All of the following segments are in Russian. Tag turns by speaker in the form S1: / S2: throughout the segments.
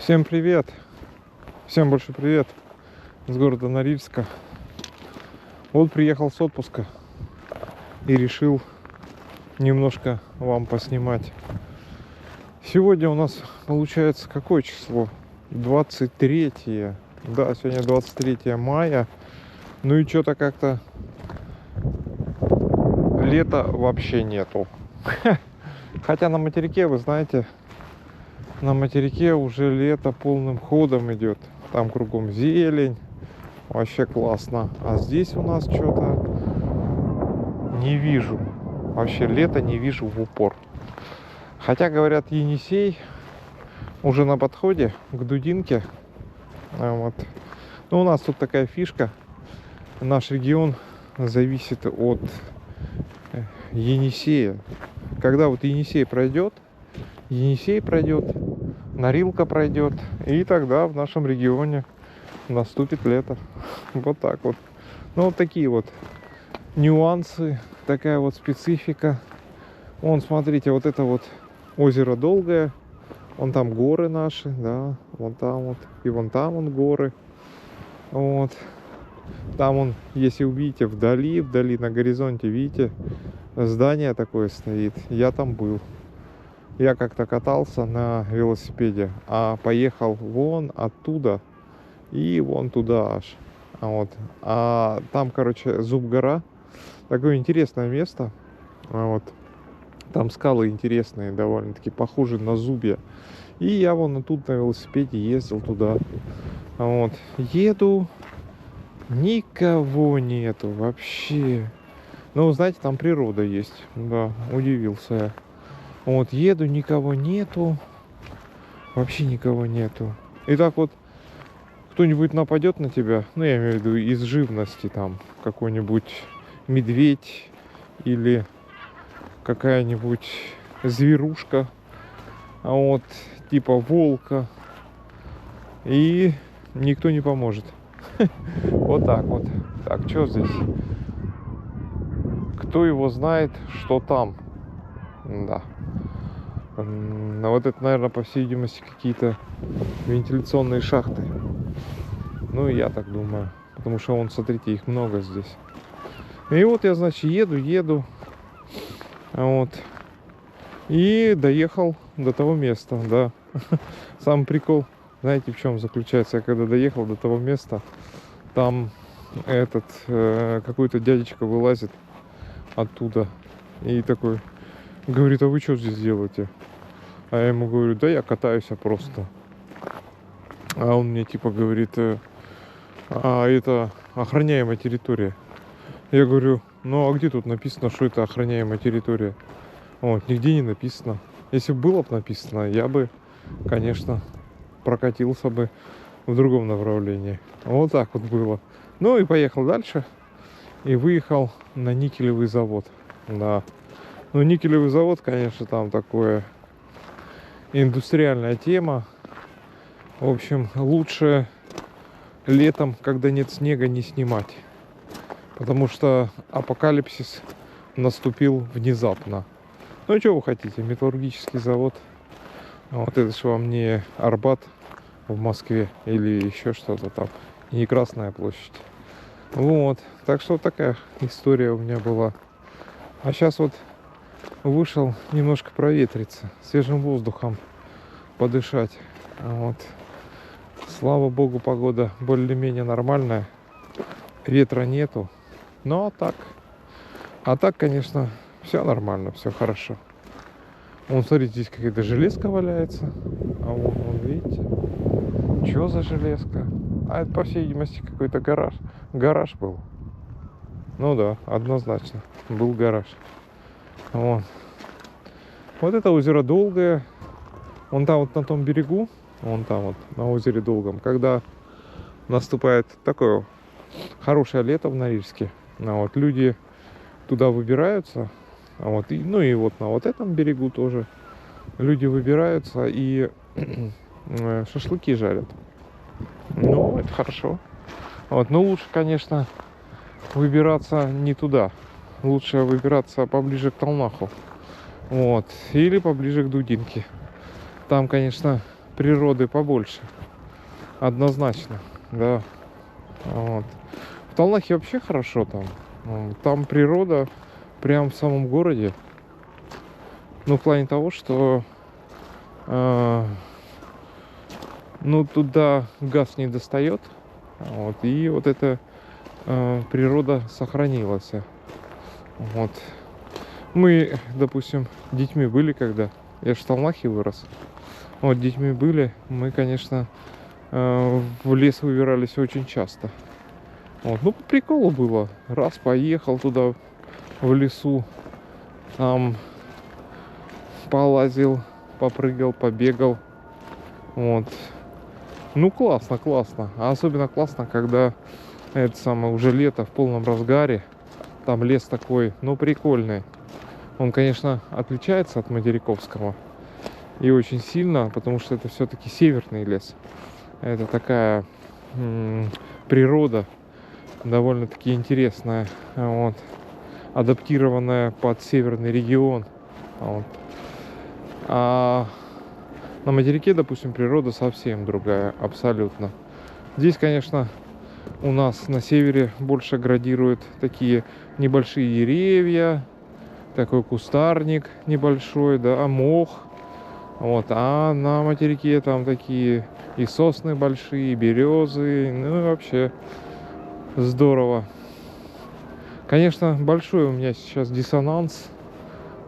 S1: Всем привет! Всем большой привет с города Норильска. Вот приехал с отпуска и решил немножко вам поснимать. Сегодня у нас получается какое число? 23. Да, сегодня 23 мая. Ну и что-то как-то лета вообще нету. Хотя на материке, вы знаете, на материке уже лето полным ходом идет. Там кругом зелень. Вообще классно. А здесь у нас что-то не вижу. Вообще лето не вижу в упор. Хотя, говорят, Енисей уже на подходе к Дудинке. Вот. Ну, у нас тут такая фишка. Наш регион зависит от Енисея. Когда вот Енисей пройдет, Норилка пройдет, и тогда в нашем регионе наступит лето. Вот так вот. Ну, вот такие вот нюансы, такая вот специфика. Вон, смотрите, вот это вот озеро Долгое. Вон там горы наши, да, вон там вот. И вон там вон горы. Вот. Там он, если увидите, вдали на горизонте, видите, здание такое стоит. Я там был. Я как-то катался на велосипеде, а поехал вон оттуда и вон туда аж. Вот. А там, короче, Зуб-гора. Такое интересное место. Вот. Там скалы интересные, довольно-таки похожи на зубья. И я вон тут на велосипеде ездил туда. Вот. Еду. Никого нету вообще. Ну, знаете, там природа есть. Да, удивился я. Вот, еду, никого нету. Вообще никого нету. И так вот, кто-нибудь нападет на тебя, ну, я имею в виду из живности, там, какой-нибудь медведь или какая-нибудь зверушка, вот, типа волка, и никто не поможет. Вот так вот. Так, что здесь? Кто его знает, что там? Да. А вот это, наверное, по всей видимости, какие-то вентиляционные шахты. Ну, я так думаю. Потому что, вон, смотрите, их много здесь. И вот я, значит, еду. Вот. И доехал до того места, да. Сам прикол, знаете, в чем заключается? Я когда доехал до того места, там этот какой-то дядечка вылазит оттуда и такой говорит: а вы что здесь делаете? А я ему говорю: да я катаюсь просто. А он мне типа говорит: а это охраняемая территория. Я говорю: ну а где тут написано, что это охраняемая территория? Вот, нигде не написано. Если бы было бы написано, я бы, конечно, прокатился бы в другом направлении. Вот так вот было. Ну и поехал дальше. И выехал на никелевый завод. Да. Ну, никелевый завод, конечно, там такое индустриальная тема. В общем, лучше летом, когда нет снега, не снимать. Потому что апокалипсис наступил внезапно. Ну, что вы хотите? Металлургический завод. Вот это же вам не Арбат в Москве или еще что-то там. И не Красная площадь. Вот. Так что такая история у меня была. А сейчас вот вышел немножко проветриться, свежим воздухом подышать. Вот. Слава богу, погода более-менее нормальная. Ветра нету. Но а так, конечно, все нормально, все хорошо. Вон, смотрите, здесь какая-то железка валяется. А вон, видите? Что за железка? А это, по всей видимости, какой-то гараж. Гараж был. Ну да, однозначно. Был гараж. Вот. Вот это озеро Долгое. Вон там вот на том берегу. Вон там вот на озере Долгом. Когда наступает такое хорошее лето в Норильске. Вот, люди туда выбираются. Вот, ну и вот на вот этом берегу тоже люди выбираются и шашлыки жарят. Ну, это хорошо. Вот, но лучше, конечно, выбираться не туда. Лучше выбираться поближе к Талнаху. Вот. Или поближе к Дудинке. Там, конечно, природы побольше. Однозначно, да. Вот. В Талнахе вообще хорошо там. Там природа прям в самом городе. Ну, в плане того, что ну, туда газ не достает. Вот, и вот эта природа сохранилась. Вот. Мы, допустим, детьми были когда. Я ж в Талнахе вырос. Вот, детьми были. Мы, конечно, в лес выбирались очень часто. Вот. Ну, по приколу было. Раз поехал туда в лесу, там полазил, попрыгал, побегал. Вот. Ну, классно, классно. А особенно классно, когда это самое уже лето в полном разгаре. Там лес такой, ну, прикольный. Он, конечно, отличается от материковского. И очень сильно, потому что это все-таки северный лес. Это такая природа довольно-таки интересная. Вот. Адаптированная под северный регион. Вот. А на материке, допустим, природа совсем другая, абсолютно. Здесь, конечно, у нас на севере больше градируют такие небольшие деревья, такой кустарник небольшой, да, мох. Вот. А на материке там такие и сосны большие, и березы, ну и вообще здорово. Конечно, большой у меня сейчас диссонанс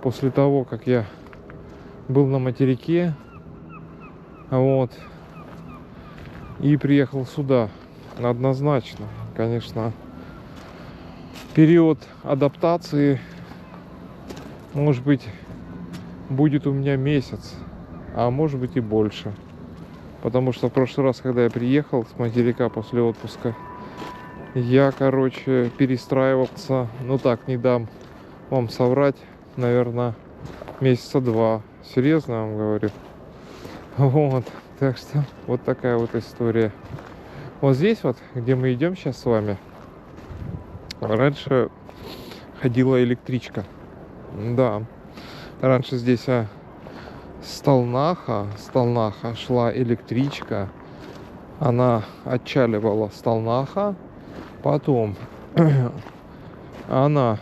S1: после того, как я был на материке, вот, и приехал сюда. Однозначно, конечно, период адаптации, может быть, будет у меня месяц, а может быть и больше. Потому что в прошлый раз, когда я приехал с материка после отпуска, я, короче, перестраивался, ну так, не дам вам соврать, наверное, месяца 2. Серьезно вам говорю. Вот, так что вот такая вот история. Вот здесь вот, где мы идем сейчас с вами, раньше ходила электричка. Да, раньше здесь с Талнаха шла электричка. Она отчаливала с Талнаха. Потом она,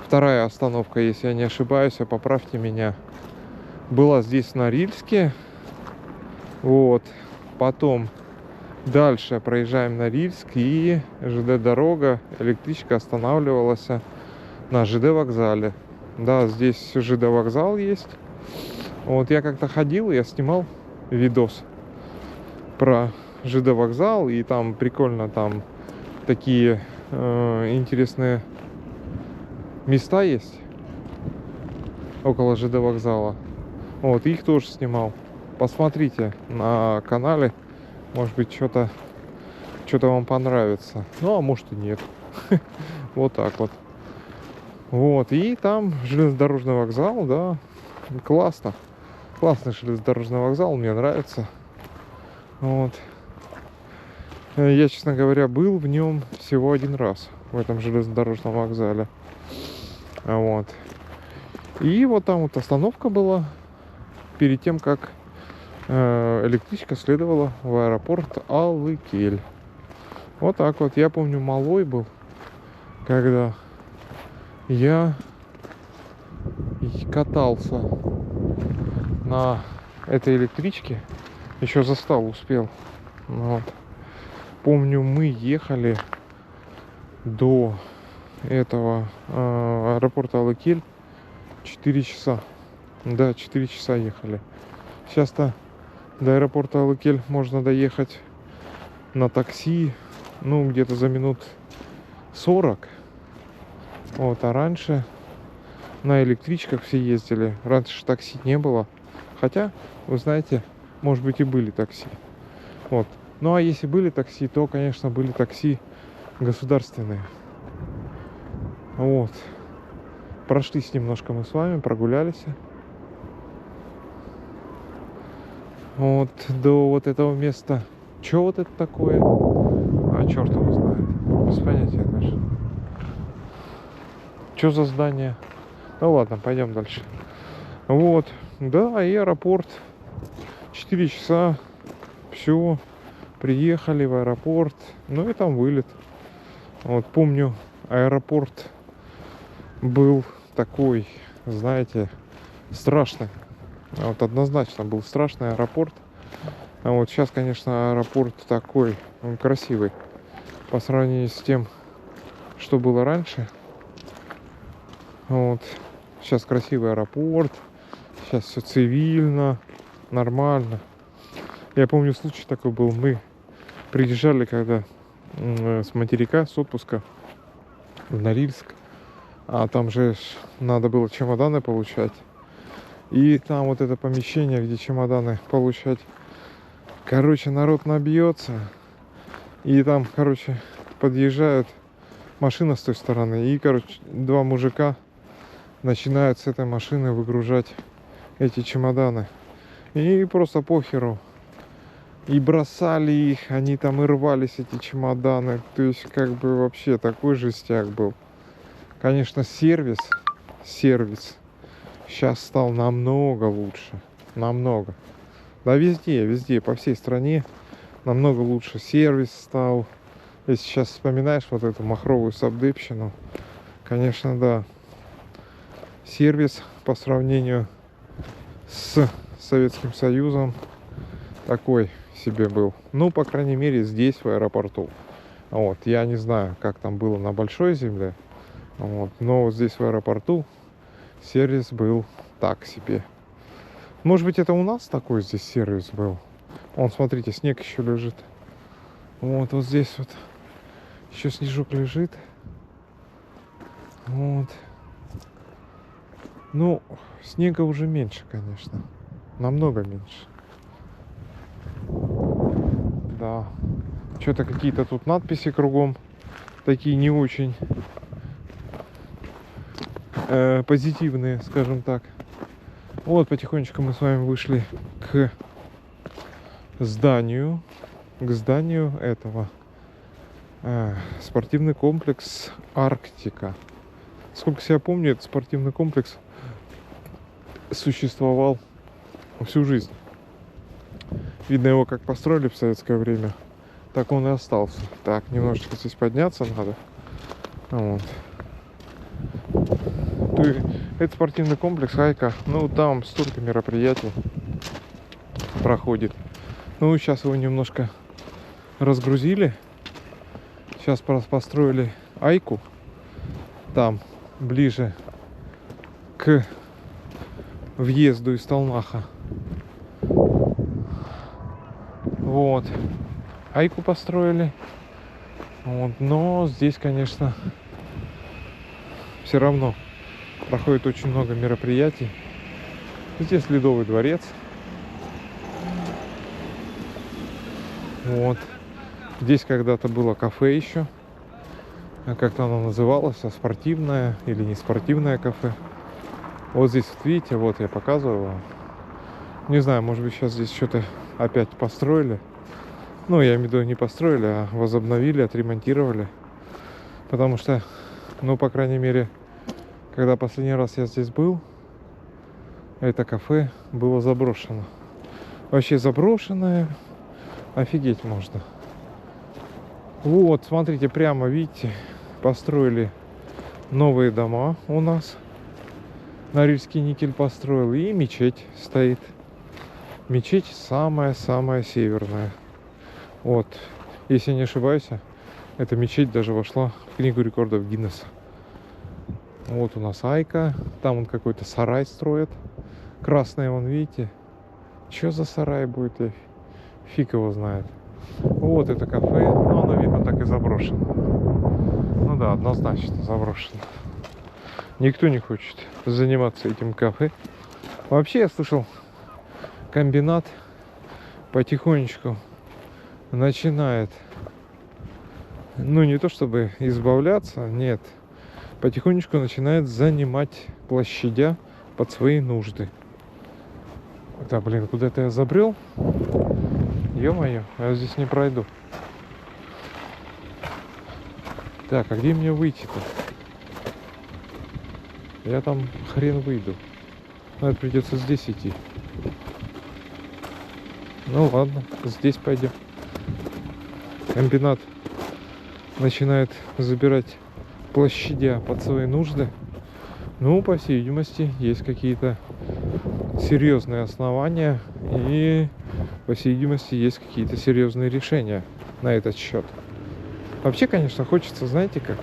S1: вторая остановка, если я не ошибаюсь, поправьте меня, была здесь на Рильске. Вот. Потом дальше проезжаем на Рильск, и ЖД-дорога, электричка останавливалась на ЖД-вокзале. Да, здесь ЖД-вокзал есть. Вот я как-то ходил, я снимал видос про ЖД-вокзал, и там прикольно, там такие интересные места есть около ЖД-вокзала. Вот, их тоже снимал. Посмотрите на канале, может быть, что-то вам понравится. Ну, а может и нет. Вот так вот. Вот, и там железнодорожный вокзал, да, классно. Классный железнодорожный вокзал, мне нравится. Вот. Я, честно говоря, был в нем всего один раз, в этом железнодорожном вокзале. Вот. И вот там вот остановка была перед тем, как электричка следовала в аэропорт Алыкель. Вот так вот. Я помню, малой был, когда я катался на этой электричке. Еще застал, успел. Вот. Помню, мы ехали до этого аэропорта Алыкель 4 часа. Да, 4 часа ехали. Сейчас-то до аэропорта Алыкель можно доехать на такси, ну, где-то за минут 40. Вот, а раньше на электричках все ездили. Раньше такси не было. Хотя, вы знаете, может быть, и были такси. Вот. Ну, а если были такси, то, конечно, были такси государственные. Вот. Прошлись немножко мы с вами, прогулялись. Вот до вот этого места. Что вот это такое? А черт его знает. Без понятия даже. Что за здание? Ну ладно, пойдем дальше. Вот. Да, и аэропорт 4 часа, все, приехали в аэропорт, ну и там вылет. Вот помню, аэропорт был такой, знаете, страшный. Вот однозначно был страшный аэропорт. А вот сейчас, конечно, аэропорт такой, он красивый. По сравнению с тем, что было раньше. Вот. Сейчас красивый аэропорт. Сейчас все цивильно, нормально. Я помню, случай такой был. Мы приезжали, когда с материка, с отпуска в Норильск. А там же надо было чемоданы получать. И там вот это помещение, где чемоданы получать. Короче, народ набьется. И там, короче, подъезжает машина с той стороны. И, короче, два мужика начинают с этой машины выгружать эти чемоданы. И просто похеру. И бросали их, они там и рвались, эти чемоданы. То есть, как бы вообще такой жестяк был. Конечно, сервис сейчас стал намного лучше. Намного. Да везде, по всей стране намного лучше сервис стал. Если сейчас вспоминаешь вот эту махровую сабдепщину, конечно, да. Сервис по сравнению с Советским Союзом такой себе был. Ну, по крайней мере, здесь, в аэропорту. Вот, я не знаю, как там было на Большой Земле. Вот, но вот здесь, в аэропорту, сервис был так себе. Может быть, это у нас такой здесь сервис был. Вон, смотрите, снег еще лежит. Вот здесь вот еще снежок лежит. Вот. Ну, снега уже меньше, конечно. Намного меньше. Да. Что-то какие-то тут надписи кругом. Такие не очень позитивные, скажем так. Вот, потихонечку мы с вами вышли к зданию. К зданию этого. Спортивный комплекс «Арктика». Сколько себя помню, этот спортивный комплекс существовал всю жизнь. Видно, его как построили в советское время, так он и остался. Так, немножечко здесь подняться надо. Вот. Это спортивный комплекс «Айка». Ну, там столько мероприятий проходит. Ну, сейчас его немножко разгрузили. Сейчас построили «Айку». Там, ближе к въезду из Талнаха. Вот. «Айку» построили. Вот. Но здесь, конечно, все равно проходит очень много мероприятий. Здесь Ледовый дворец. Вот. Здесь когда-то было кафе еще. Как-то оно называлось, спортивное или не спортивное кафе. Вот здесь, вот видите, вот я показываю вам. Не знаю, может быть, сейчас здесь что-то опять построили. Ну, я имею в виду, не построили, а возобновили, отремонтировали. Потому что, ну, по крайней мере, когда последний раз я здесь был, это кафе было заброшено. Вообще заброшенное. Офигеть можно. Вот, смотрите, прямо, видите, построили новые дома у нас. Норильский никель построил. И мечеть стоит. Мечеть самая-самая северная. Вот. Если не ошибаюсь, эта мечеть даже вошла в книгу рекордов Гиннесса. Вот у нас «Айка». Там он какой-то сарай строит. Красный, вон, видите. Что за сарай будет? Фиг его знает. Вот это кафе. Ну, оно, видно, так и заброшено. Ну да, однозначно заброшено. Никто не хочет заниматься этим кафе. Вообще, я слышал, комбинат потихонечку начинает, ну, не то чтобы избавляться, нет, потихонечку начинает занимать площадя под свои нужды. Да, блин, куда-то я забрел. Ё-моё, я здесь не пройду. Так, а где мне выйти-то? Я там хрен выйду. Надо, придется здесь идти. Ну ладно, здесь пойдем. Комбинат начинает забирать площадя под свои нужды. Ну, по всей видимости, есть какие-то серьезные основания и, по всей видимости, есть какие-то серьезные решения на этот счет. Вообще, конечно, хочется, знаете как,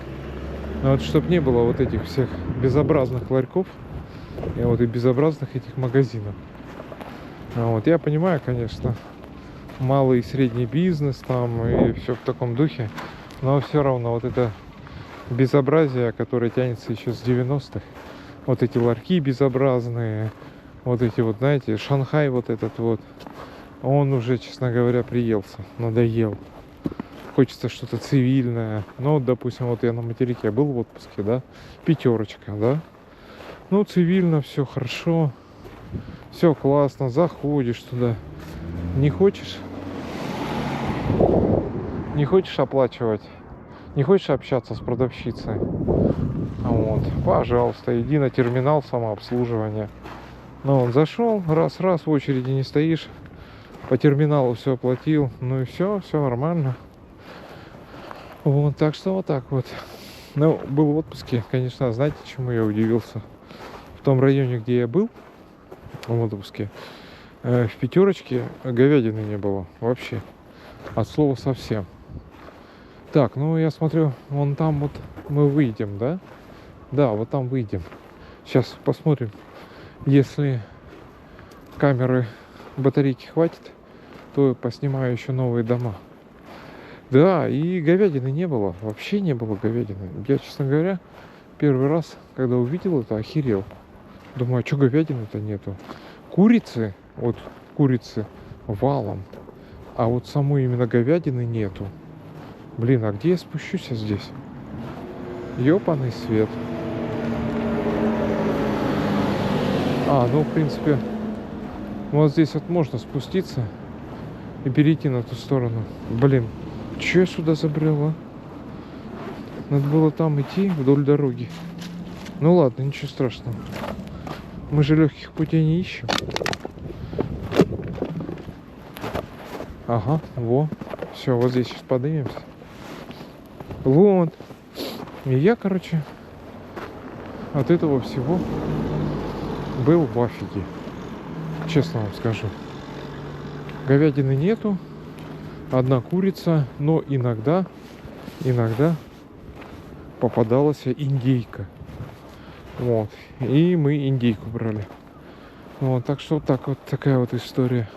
S1: вот чтобы не было вот этих всех безобразных ларьков и вот и безобразных этих магазинов. Вот, я понимаю, конечно, малый и средний бизнес там и все в таком духе, но все равно вот это безобразие, которое тянется еще с 90-х, вот эти ларьки безобразные, вот эти вот, знаете, Шанхай вот этот вот, он уже, честно говоря, приелся, надоел. Хочется что-то цивильное. Ну, вот, допустим, вот я на материке был в отпуске, да, пятерочка, да. Ну, цивильно, все хорошо, все классно, заходишь туда. Не хочешь оплачивать, не хочешь общаться с продавщицей, вот, пожалуйста, иди на терминал самообслуживания. Ну, он зашел, раз в очереди не стоишь, по терминалу все оплатил, ну и все нормально. Вот, так что вот так вот. Ну, был в отпуске, конечно, знаете, чему я удивился? В том районе, где я был, в отпуске, в пятерочке говядины не было вообще. От слова совсем. Так, ну я смотрю, вон там вот мы выйдем, да? Да, вот там выйдем. Сейчас посмотрим. Если камеры батарейки хватит, то поснимаю еще новые дома. Да, и говядины не было. Вообще не было говядины. Я, честно говоря, первый раз, когда увидел это, охерел. Думаю, а что говядины-то нету? Курицы, вот курицы валом. А вот самой именно говядины нету. Блин, а где я спущусь здесь? Ёпаный свет. Ну, в принципе, вот здесь вот можно спуститься и перейти на ту сторону. Блин, че я сюда забрел, а? Надо было там идти вдоль дороги. Ну ладно, ничего страшного. Мы же легких путей не ищем. Ага, во. Все, вот здесь сейчас поднимемся. Вот. И я, короче, от этого всего был в афиге. Честно вам скажу. Говядины нету. Одна курица, но иногда попадалась индейка. Вот. И мы индейку брали. Вот, так что вот так вот такая вот история.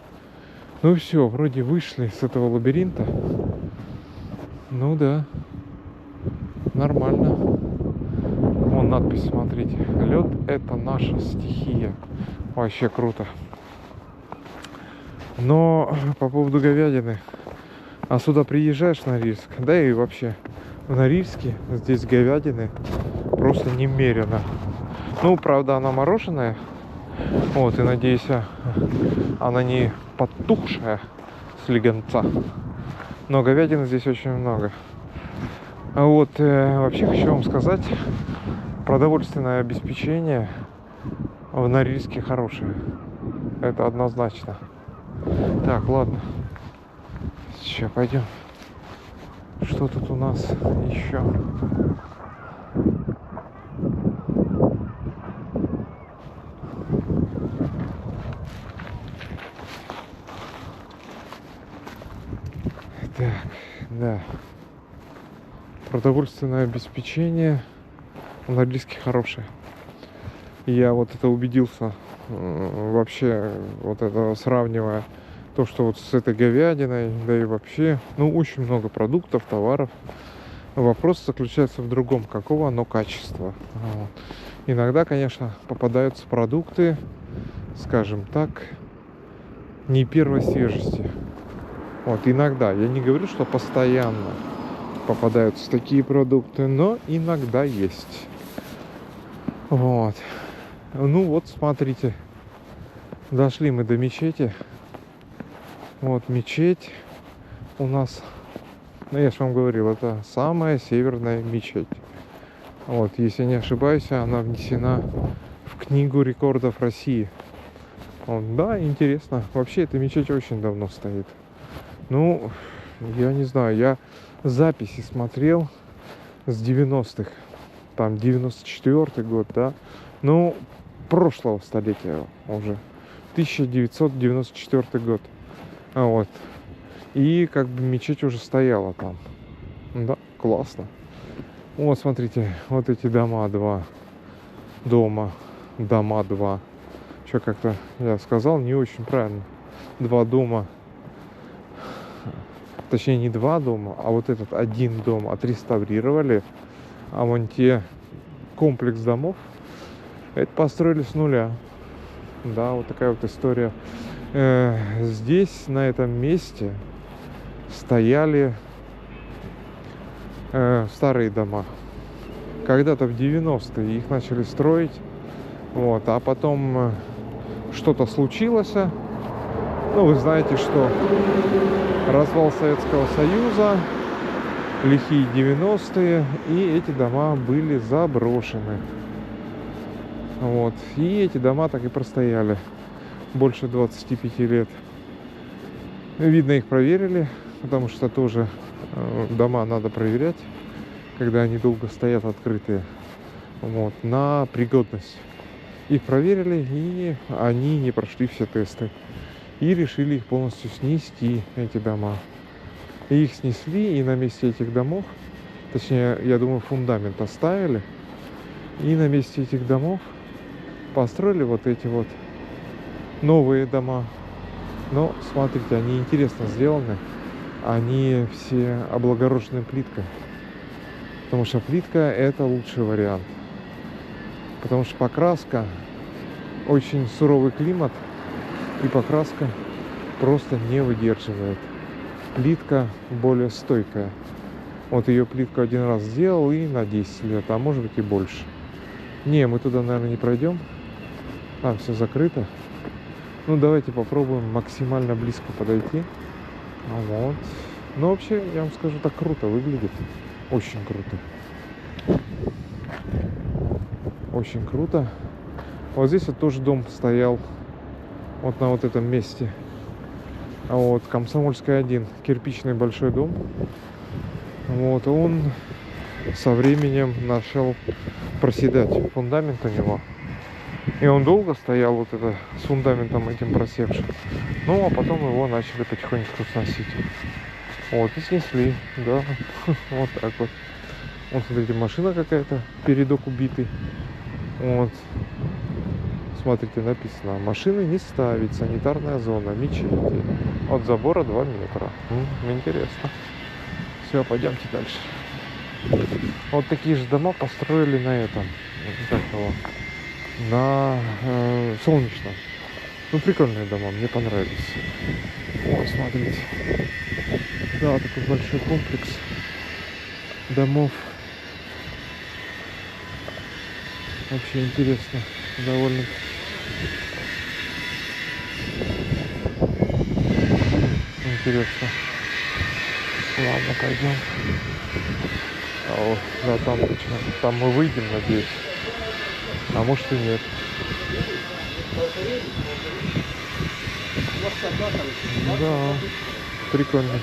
S1: Ну все, вроде вышли с этого лабиринта. Ну да. Нормально. Вон надпись, смотрите. Лед — это наша стихия. Вообще круто. Но по поводу говядины. А сюда приезжаешь в Норильск, да и вообще в Норильске здесь говядины просто немерено. Ну, правда, она мороженая. Вот, и надеюсь, она не потухшая с легонца. Но говядины здесь очень много. А вот, вообще хочу вам сказать, продовольственное обеспечение в Норильске хорошее. Это однозначно. Так, ладно. Сейчас пойдем. Что тут у нас еще? Так, да. Продовольственное обеспечение в Норильске хорошее. Я вот это убедился вообще, вот это сравнивая то, что вот с этой говядиной, да и вообще, ну, очень много продуктов, товаров. Вопрос заключается в другом, какого оно качества. Вот. Иногда, конечно, попадаются продукты, скажем так, не первой свежести. Вот, иногда, я не говорю, что постоянно попадаются такие продукты, но иногда есть. Вот. Ну вот, смотрите, дошли мы до мечети. Вот мечеть у нас, ну я же вам говорил, это самая северная мечеть. Вот, если не ошибаюсь, она внесена в Книгу рекордов России. Да, интересно. Вообще, эта мечеть очень давно стоит. Ну, я не знаю, я записи смотрел с 90-х. Там 94-й год, да. Ну, прошлого столетия уже. 1994 год. Вот. И как бы мечеть уже стояла там. Да, классно. Вот, смотрите, вот эти дома два. Дома два. Что как-то я сказал не очень правильно. Два дома. Точнее, не два дома, а вот этот один дом отреставрировали. А вон те комплекс домов, это построили с нуля. Да, вот такая вот история. Здесь, на этом месте, стояли старые дома. Когда-то в 90-е их начали строить. Вот, а потом что-то случилось. Ну, вы знаете, что развал Советского Союза, лихие 90-е, и эти дома были заброшены. Вот. И эти дома так и простояли больше 25 лет. Видно, их проверили, потому что тоже дома надо проверять, когда они долго стоят открытые. Вот, на пригодность. Их проверили, и они не прошли все тесты. И решили их полностью снести, эти дома. И их снесли, и на месте этих домов, точнее, я думаю, фундамент оставили, и на месте этих домов построили вот эти вот новые дома. Но, смотрите, они интересно сделаны. Они все облагорожены плиткой. Потому что плитка — это лучший вариант. Потому что покраска, очень суровый климат, и покраска просто не выдерживает. Плитка более стойкая. Вот ее плитку один раз сделал, и на 10 лет, а может быть и больше. Не, мы туда, наверное, не пройдем. Там все закрыто. Ну, давайте попробуем максимально близко подойти. Вот. Ну, вообще, я вам скажу, так круто выглядит. Очень круто. Очень круто. Вот здесь вот тоже дом стоял. Вот на вот этом месте. А вот Комсомольская 1. Кирпичный большой дом. Вот, он со временем начал проседать. Фундамент у него. И он долго стоял вот это с фундаментом этим просевшим. Ну, а потом его начали потихонечку сносить. Вот, и снесли, да. Вот так вот. Вот, смотрите, машина какая-то, передок убитый. Вот. Смотрите, написано: машины не ставить, санитарная зона, мечети. От забора 2 метра. Интересно. Все, пойдемте дальше. Вот такие же дома построили на этом. Как его? На Солнечном. Ну, прикольные дома, мне понравились. Вот, смотрите. Да, такой большой комплекс домов. Вообще интересно, довольно. Интересно. Ладно, пойдем. О, да, там точно. Там мы выйдем, надеюсь. А может и нет. Да, прикольно.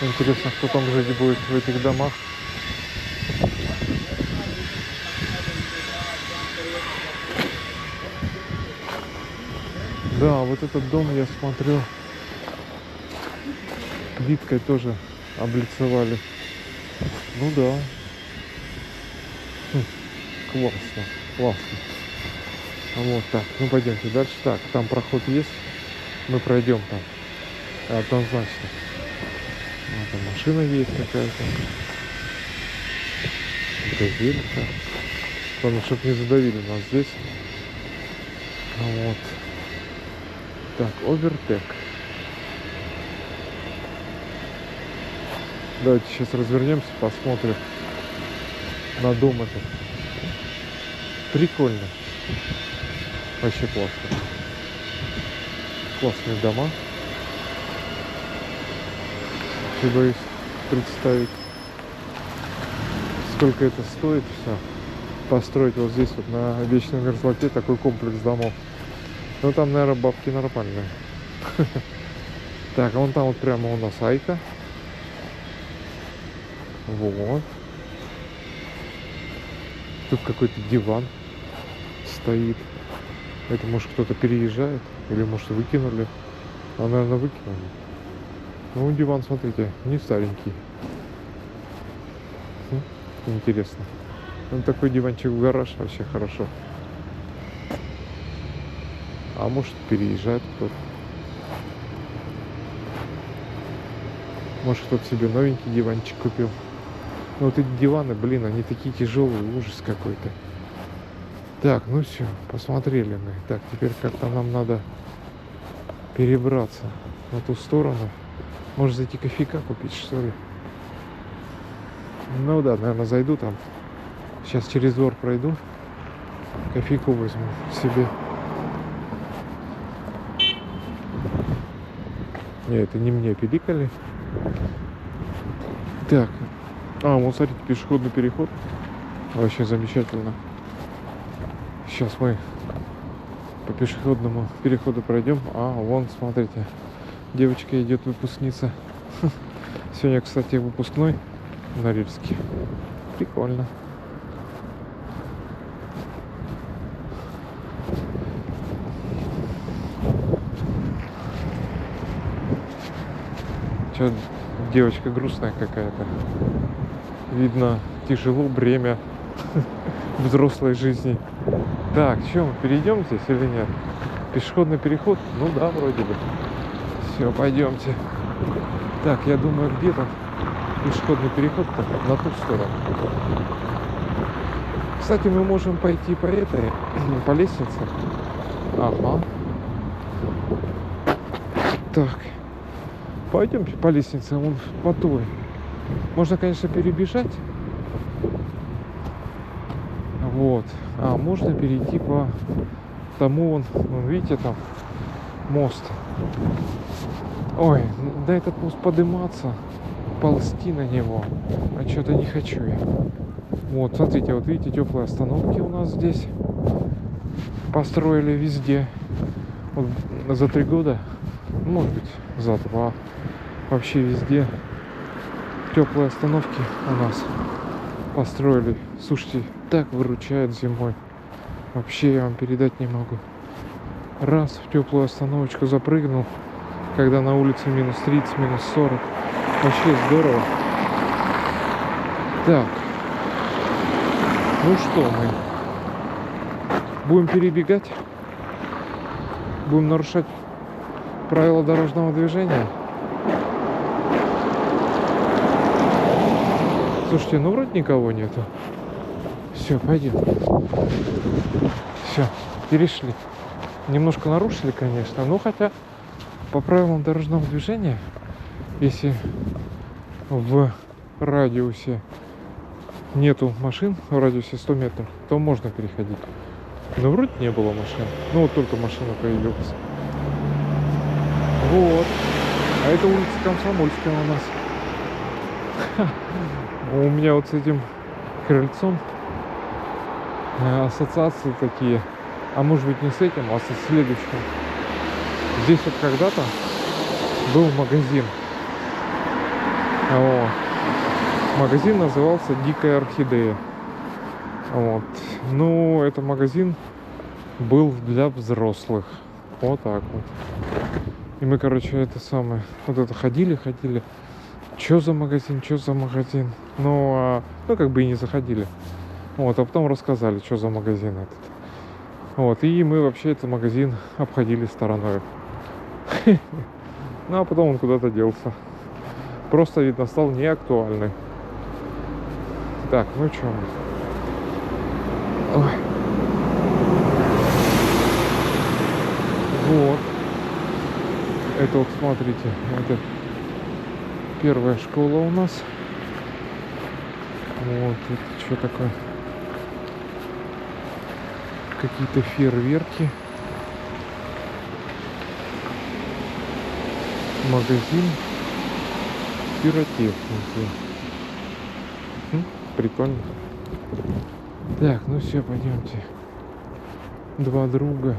S1: Интересно, кто там жить будет в этих домах. Да, вот этот дом я смотрел, плиткой тоже облицевали. Ну да. Классно, классно. Вот так, ну пойдемте дальше. Так, там проход есть, мы пройдем там однозначно. Вот там машина есть какая-то. Газелька. Главное, чтобы не задавили нас здесь. Вот. Так, овертек. Давайте сейчас развернемся, посмотрим на дом этот. Прикольно. Вообще классно. Классные дома. Я боюсь представить, сколько это стоит все. построить вот здесь вот на Вечной Мерзлоте такой комплекс домов. Ну там, наверное, бабки нормальные. Так, а вон там вот прямо у нас Айка. Вот. Тут какой-то диван стоит. Это может кто-то переезжает. Или может выкинули. А, наверное, выкинули. Ну, диван, смотрите, не старенький. Интересно. Ну, такой диванчик в гараж вообще хорошо. А может переезжает кто-то. Может кто-то себе новенький диванчик купил. Ну вот эти диваны, блин, они такие тяжелые, ужас какой-то. Так, ну все, посмотрели мы. Так, теперь как-то нам надо перебраться на ту сторону. Может зайти кофейка купить, что ли? Ну да, наверное, зайду там. Сейчас через двор пройду. Кофейку возьму себе. Не, это не мне пиликали. Так. А, вот смотрите, пешеходный переход. Вообще замечательно. Сейчас мы по пешеходному переходу пройдем. А, вон, смотрите. Девочка идет, выпускница. Сегодня, кстати, выпускной в Норильске. Прикольно. Че, девочка грустная какая-то. Видно, тяжело бремя взрослой жизни. Так, что, мы перейдем здесь или нет? Пешеходный переход? Ну да, вроде бы. Все, пойдемте. Так, я думаю, где-то пешеходный переход-то на ту сторону. Кстати, мы можем пойти по этой, по лестнице. Ага. Так. Пойдемте по лестнице, вон по той. Можно, конечно, перебежать. Вот. А можно перейти по тому, вон, видите, там мост. Ой, да этот мост подниматься, ползти на него. А что-то не хочу я. Вот, смотрите, вот видите, теплые остановки у нас здесь построили везде. Вот за 3 года, может быть, за 2. Вообще везде теплые остановки у нас построили. Слушайте, так выручает зимой. Вообще я вам передать не могу. Раз в теплую остановочку запрыгнул, когда на улице минус 30, минус 40. Вообще здорово. Так. Ну что, мы будем перебегать? Будем нарушать правила дорожного движения? Слушайте, ну вроде никого нету. Все, пойдем. Все, перешли. Немножко нарушили, конечно, но хотя по правилам дорожного движения, если в радиусе нету машин, в радиусе 100 метров, то можно переходить. Но вроде не было машин. Ну вот только машина появилась. Вот. А это улица Комсомольская у нас. У меня вот с этим крыльцом ассоциации такие. А может быть не с этим, а со следующим. Здесь вот когда-то был магазин. Вот. Магазин назывался «Дикая орхидея». Вот. Ну, это магазин был для взрослых. Вот так вот. И мы, короче, это самое... Вот это ходили. Чё за магазин? Ну, как бы и не заходили. Вот, а потом рассказали, что за магазин этот. Вот, и мы вообще этот магазин обходили стороной. Ну, а потом он куда-то делся. Просто, видно, стал неактуальный. Так, ну чё мы? Ой. Вот. Это вот, смотрите, это первая школа у нас. Вот, это что такое? Какие-то фейерверки. Магазин пиротехники. Прикольно. Так, ну все, пойдемте. Два друга.